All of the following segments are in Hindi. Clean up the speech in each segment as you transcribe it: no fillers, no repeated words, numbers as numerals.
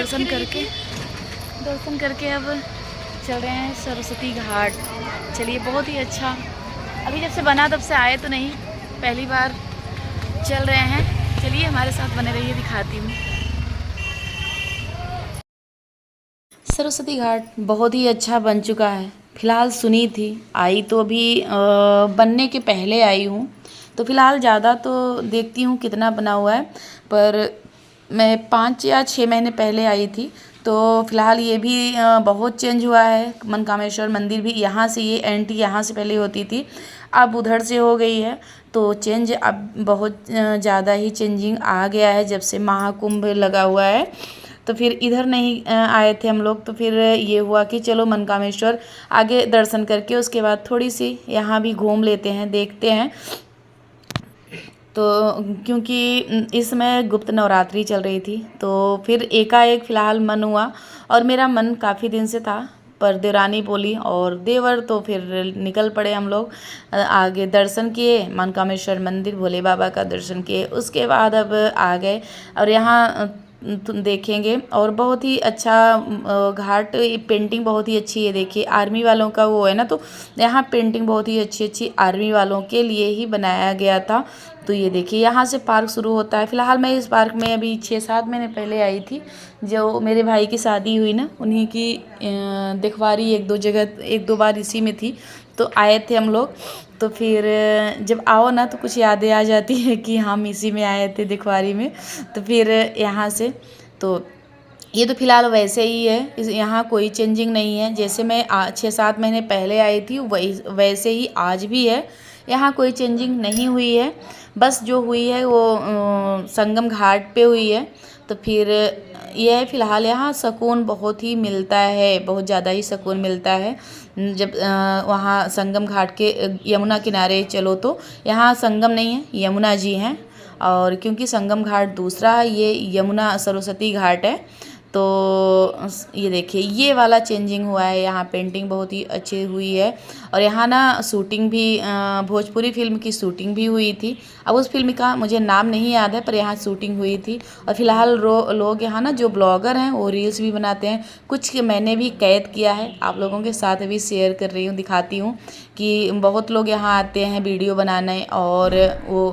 दर्शन करके अब चल रहे हैं सरस्वती घाट। चलिए, बहुत ही अच्छा। अभी जब से बना तब से आए तो नहीं, पहली बार चल रहे हैं। चलिए हमारे साथ बने रहिए, दिखाती हूँ। सरस्वती घाट बहुत ही अच्छा बन चुका है। फ़िलहाल सुनी थी, आई तो अभी बनने के पहले आई हूँ, तो फ़िलहाल ज़्यादा तो देखती हूँ कितना बना हुआ है। पर मैं 5 या 6 महीने पहले आई थी, तो फ़िलहाल ये भी बहुत चेंज हुआ है। मनकामेश्वर मंदिर भी यहाँ से, ये एंट्री यहाँ से पहले होती थी, अब उधर से हो गई है। तो चेंज अब बहुत ज़्यादा ही चेंजिंग आ गया है जब से महाकुंभ लगा हुआ है। तो फिर इधर नहीं आए थे हम लोग, तो फिर ये हुआ कि चलो मनकामेश्वर आगे दर्शन करके उसके बाद थोड़ी सी यहाँ भी घूम लेते हैं, देखते हैं। तो क्योंकि इस समय गुप्त नवरात्रि चल रही थी, तो फिर एकाएक फ़िलहाल मन हुआ, और मेरा मन काफ़ी दिन से था, पर देवरानी बोली और देवर, तो फिर निकल पड़े हम लोग। आगे दर्शन किए, मनकामेश्वर मंदिर भोले बाबा का दर्शन किए, उसके बाद अब आ गए। और यहाँ देखेंगे, और बहुत ही अच्छा घाट, पेंटिंग बहुत ही अच्छी है। देखिए, आर्मी वालों का वो है ना, तो यहाँ पेंटिंग बहुत ही अच्छी अच्छी आर्मी वालों के लिए ही बनाया गया था। तो ये देखिए, यहाँ से पार्क शुरू होता है। फ़िलहाल मैं इस पार्क में अभी 6-7 महीने पहले आई थी, जो मेरे भाई की शादी हुई ना, उन्हीं की दिखवारी 1-2 जगह, 1-2 बार इसी में थी, तो आए थे हम लोग। तो फिर जब आओ ना, तो कुछ यादें आ जाती है कि हम इसी में आए थे, दिखवारी में। तो फिर यहाँ से, तो ये तो फ़िलहाल वैसे ही है, यहाँ कोई चेंजिंग नहीं है। जैसे मैं 6-7 महीने पहले आई थी, वही वैसे ही आज भी है। यहाँ कोई चेंजिंग नहीं हुई है। बस जो हुई है वो संगम घाट पे हुई है। तो फिर यह है, फ़िलहाल यहाँ सुकून बहुत ही मिलता है, बहुत ज़्यादा ही सुकून मिलता है। जब वहाँ संगम घाट के यमुना किनारे चलो, तो यहाँ संगम नहीं है, यमुना जी हैं। और क्योंकि संगम घाट दूसरा है, ये यमुना सरस्वती घाट है। तो ये देखिए, ये वाला चेंजिंग हुआ है, यहाँ पेंटिंग बहुत ही अच्छी हुई है। और यहाँ ना शूटिंग भी, भोजपुरी फिल्म की शूटिंग भी हुई थी। अब उस फिल्म का मुझे नाम नहीं याद है, पर यहाँ शूटिंग हुई थी। और फिलहाल लोग यहाँ ना, जो ब्लॉगर हैं, वो रील्स भी बनाते हैं। कुछ मैंने भी कैद किया है, आप लोगों के साथ भी शेयर कर रही हूँ, दिखाती हूँ कि बहुत लोग यहाँ आते हैं वीडियो बनाने। और वो,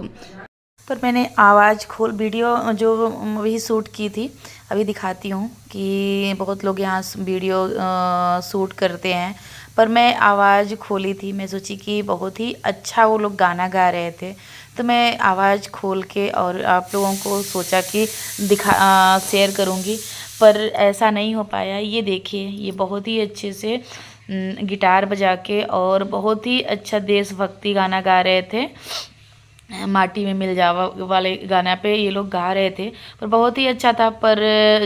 पर मैंने आवाज़ खोल, वीडियो जो वही शूट की थी, अभी दिखाती हूँ कि बहुत लोग यहाँ वीडियो शूट करते हैं। पर मैं आवाज़ खोली थी, मैं सोची कि बहुत ही अच्छा वो लोग गाना गा रहे थे, तो मैं आवाज़ खोल के और आप लोगों को सोचा कि शेयर करूँगी, पर ऐसा नहीं हो पाया। ये देखिए, ये बहुत ही अच्छे से गिटार बजा के और बहुत ही अच्छा देशभक्ति गाना गा रहे थे। माटी में मिल जावा वाले गाना पे ये लोग गा रहे थे, पर बहुत ही अच्छा था। पर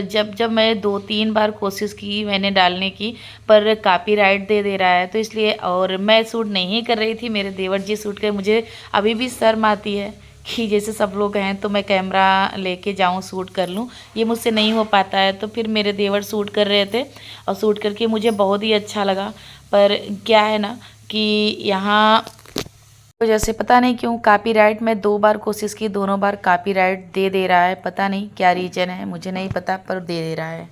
जब मैं 2-3 बार कोशिश की मैंने डालने की, पर कॉपीराइट दे रहा है, तो इसलिए, और मैं शूट नहीं कर रही थी, मेरे देवर जी शूट कर। मुझे अभी भी शर्म आती है कि जैसे सब लोग हैं तो मैं कैमरा लेके जाऊं, शूट कर लूं, ये मुझसे नहीं हो पाता है। तो फिर मेरे देवर शूट कर रहे थे, और शूट करके मुझे बहुत ही अच्छा लगा। पर क्या है ना कि यहाँ तो जैसे पता नहीं क्यों कॉपीराइट, मैं 2 बार कोशिश की, दोनों बार कॉपीराइट दे रहा है। पता नहीं क्या रीज़न है, मुझे नहीं पता, पर दे रहा है।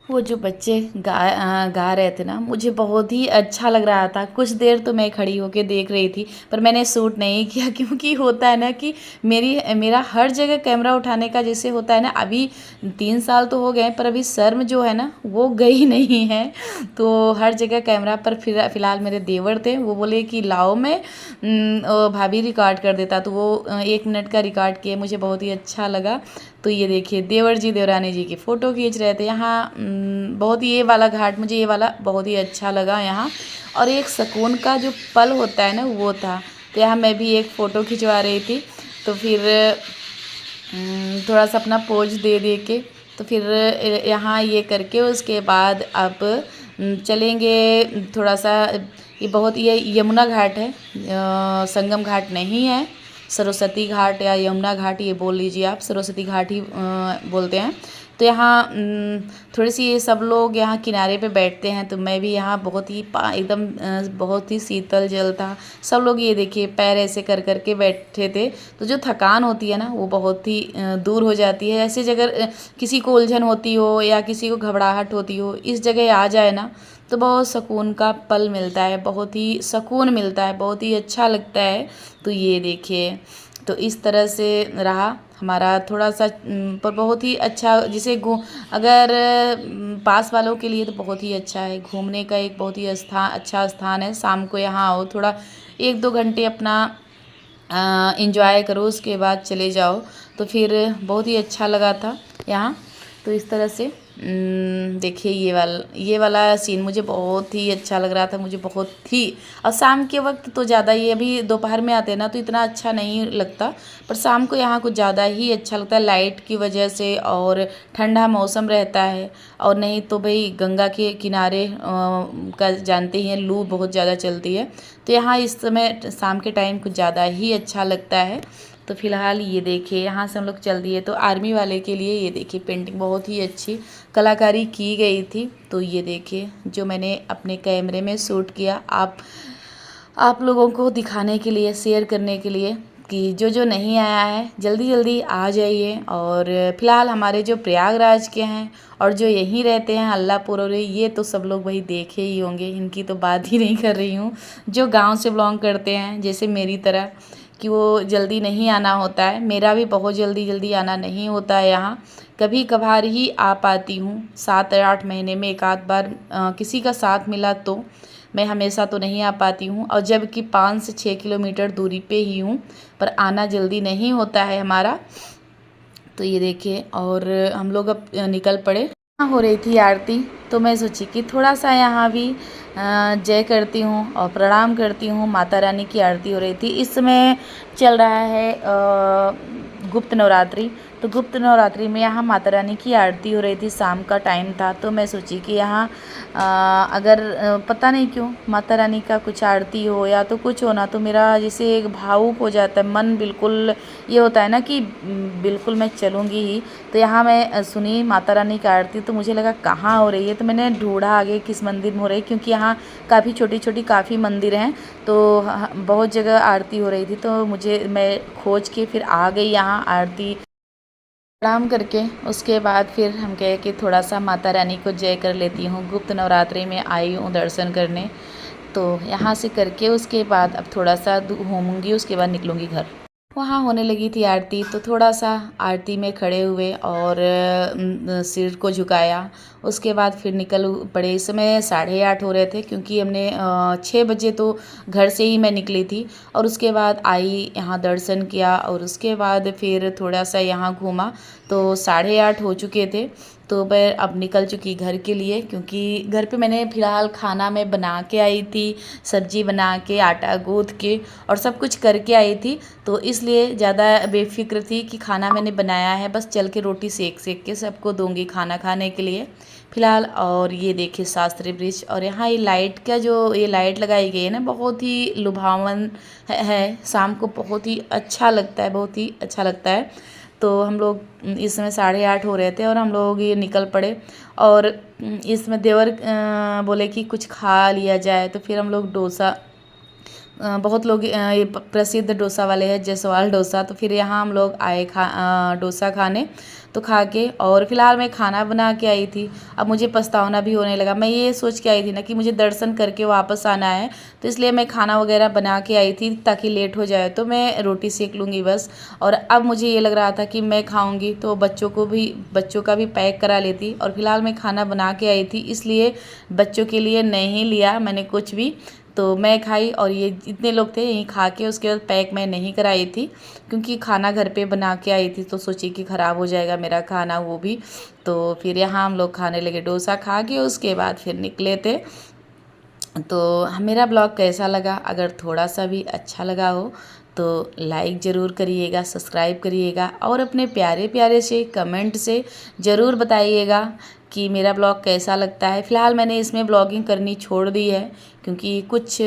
वो जो बच्चे गा रहे थे ना, मुझे बहुत ही अच्छा लग रहा था। कुछ देर तो मैं खड़ी होके देख रही थी, पर मैंने शूट नहीं किया, क्योंकि होता है ना कि मेरा हर जगह कैमरा उठाने का जैसे होता है ना। अभी 3 साल तो हो गए, पर अभी शर्म जो है ना, वो गई नहीं है। तो हर जगह कैमरा पर, फ़िलहाल मेरे देवर थे, वो बोले कि लाओ, मैं भाभी रिकॉर्ड कर देता, तो वो 1 मिनट का रिकॉर्ड किए, मुझे बहुत ही अच्छा लगा। तो ये देखिए, देवर जी देवरानी जी की फ़ोटो खींच रहे थे यहाँ। बहुत ही, ये वाला घाट मुझे, ये वाला बहुत ही अच्छा लगा यहाँ। और एक सुकून का जो पल होता है ना, वो था। तो यहाँ मैं भी एक फ़ोटो खिंचवा रही थी, तो फिर थोड़ा सा अपना पोज दे के, तो फिर यहाँ ये करके उसके बाद अब चलेंगे थोड़ा सा। ये यमुना घाट है, संगम घाट नहीं है। सरस्वती घाट या यमुना घाट, ये बोल लीजिए आप, सरस्वती घाट ही बोलते हैं। तो यहाँ थोड़ी सी ये सब लोग यहाँ किनारे पे बैठते हैं, तो मैं भी यहाँ बहुत ही एकदम बहुत ही शीतल जल था। सब लोग ये देखिए पैर ऐसे कर कर के बैठे थे, तो जो थकान होती है ना वो बहुत ही दूर हो जाती है। ऐसी जगह किसी को उलझन होती हो या किसी को घबराहट होती हो, इस जगह आ जाए ना तो बहुत सुकून का पल मिलता है, बहुत ही सुकून मिलता है, बहुत ही अच्छा लगता है। तो ये देखिए, तो इस तरह से रहा हमारा थोड़ा सा पर बहुत ही अच्छा, जिसे अगर पास वालों के लिए तो बहुत ही अच्छा है, घूमने का एक बहुत ही अच्छा स्थान है। शाम को यहाँ आओ, थोड़ा 1-2 घंटे अपना इंजॉय करो, उसके बाद चले जाओ। तो फिर बहुत ही अच्छा लगा था यहाँ। तो इस तरह से देखिए ये वाला सीन मुझे बहुत ही अच्छा लग रहा था, मुझे बहुत ही। और शाम के वक्त तो ज़्यादा, ये अभी दोपहर में आते हैं ना तो इतना अच्छा नहीं लगता, पर शाम को यहाँ कुछ ज़्यादा ही अच्छा लगता है लाइट की वजह से, और ठंडा मौसम रहता है। और नहीं तो भाई गंगा के किनारे का जानते ही हैं, लू बहुत ज़्यादा चलती है, तो यहाँ इस समय शाम के टाइम कुछ ज़्यादा ही अच्छा लगता है। तो फिलहाल ये देखिए यहाँ से हम लोग चल दिए, तो आर्मी वाले के लिए ये देखिए पेंटिंग बहुत ही अच्छी कलाकारी की गई थी। तो ये देखिए जो मैंने अपने कैमरे में शूट किया, आप लोगों को दिखाने के लिए, शेयर करने के लिए, कि जो नहीं आया है जल्दी जल्दी आ जाइए। और फ़िलहाल हमारे जो प्रयागराज के हैं और जो यहीं रहते हैं अल्लाहपुर, और ये तो सब लोग वही देखे ही होंगे, इनकी तो बात ही नहीं कर रही हूँ। जो गांव से बिलोंग करते हैं जैसे मेरी तरह, कि वो जल्दी नहीं आना होता है, मेरा भी बहुत जल्दी आना नहीं होता है यहाँ। कभी कभार ही आ पाती हूँ, 7-8 महीने में एक आध बार किसी का साथ मिला तो। मैं हमेशा तो नहीं आ पाती हूँ, और जबकि 5 से 6 किलोमीटर दूरी पे ही हूँ, पर आना जल्दी नहीं होता है हमारा। तो ये देखिए, और हम लोग अब निकल पड़े। हो रही थी आरती, तो मैं सोची कि थोड़ा सा यहाँ भी जय करती हूँ और प्रणाम करती हूँ। माता रानी की आरती हो रही थी। इस समय चल रहा है गुप्त नवरात्रि, तो गुप्त नवरात्रि में यहाँ माता रानी की आरती हो रही थी, शाम का टाइम था। तो मैं सोची कि यहाँ अगर पता नहीं क्यों माता रानी का कुछ आरती हो या तो कुछ हो ना, तो मेरा जैसे एक भावुक हो जाता है मन, बिल्कुल ये होता है ना कि बिल्कुल मैं चलूँगी ही। तो यहाँ मैं सुनी माता रानी की आरती, तो मुझे लगा कहाँ हो रही है, तो मैंने ढूंढा आगे किस मंदिर में हो रही है, क्योंकि यहाँ काफ़ी छोटी छोटी काफ़ी मंदिर हैं, तो बहुत जगह आरती हो रही थी। तो मैं खोज के फिर आ गई यहाँ आरती प्रणाम करके। उसके बाद फिर हम कहे कि थोड़ा सा माता रानी को जय कर लेती हूँ, गुप्त नवरात्रि में आई हूँ दर्शन करने। तो यहाँ से करके उसके बाद अब थोड़ा सा घूमूंगी, उसके बाद निकलूँगी घर। वहाँ होने लगी थी आरती, तो थोड़ा सा आरती में खड़े हुए और सिर को झुकाया। उसके बाद फिर निकल पड़े। इस समय 8:30 हो रहे थे, क्योंकि हमने 6 बजे तो घर से ही मैं निकली थी, और उसके बाद आई यहाँ दर्शन किया, और उसके बाद फिर थोड़ा सा यहाँ घूमा, तो 8:30 हो चुके थे। तो मैं अब निकल चुकी घर के लिए, क्योंकि घर पे मैंने फ़िलहाल खाना मैं बना के आई थी, सब्जी बना के, आटा गूँथ के और सब कुछ करके आई थी। तो इसलिए ज़्यादा बेफिक्र थी कि खाना मैंने बनाया है, बस चल के रोटी सेक के सबको दूंगी खाना खाने के लिए फ़िलहाल। और ये देखिए शास्त्री ब्रिज, और यहाँ ये लाइट का जो ये लाइट लगाई गई है ना, बहुत ही लुभावन है, शाम को बहुत ही अच्छा लगता है, बहुत ही अच्छा लगता है। तो हम लोग इस समय 8:30 हो रहे थे, और हम लोग ये निकल पड़े। और इसमें देवर बोले कि कुछ खा लिया जाए, तो फिर हम लोग डोसा, बहुत लोग ये प्रसिद्ध डोसा वाले हैं जयसवाल डोसा, तो फिर यहाँ हम लोग आए डोसा खाने। तो खा के, और फिलहाल मैं खाना बना के आई थी। अब मुझे पछतावा भी होने लगा, मैं ये सोच के आई थी ना कि मुझे दर्शन करके वापस आना है, तो इसलिए मैं खाना वगैरह बना के आई थी, ताकि लेट हो जाए तो मैं रोटी सेक लूँगी बस। और अब मुझे ये लग रहा था कि मैं खाऊँगी तो बच्चों का भी पैक करा लेती, और फिलहाल मैं खाना बना के आई थी, इसलिए बच्चों के लिए नहीं लिया मैंने कुछ भी। तो मैं खाई, और ये जितने लोग थे यहीं खा के, उसके बाद पैक मैं नहीं कराई थी, क्योंकि खाना घर पे बना के आई थी, तो सोची कि ख़राब हो जाएगा मेरा खाना वो भी। तो फिर यहाँ हम लोग खाने लगे, डोसा खा के उसके बाद फिर निकले थे। तो मेरा ब्लॉग कैसा लगा, अगर थोड़ा सा भी अच्छा लगा हो तो लाइक ज़रूर करिएगा, सब्सक्राइब करिएगा, और अपने प्यारे प्यारे से कमेंट से ज़रूर बताइएगा कि मेरा ब्लॉग कैसा लगता है। फ़िलहाल मैंने इसमें ब्लॉगिंग करनी छोड़ दी है, क्योंकि कुछ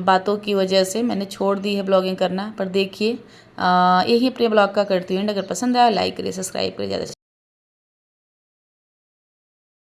बातों की वजह से मैंने छोड़ दी है ब्लॉगिंग करना। पर देखिए यही अपने ब्लॉग का करती हूँ। अगर पसंद आया लाइक करिए, सब्सक्राइब करिए, ज़्यादा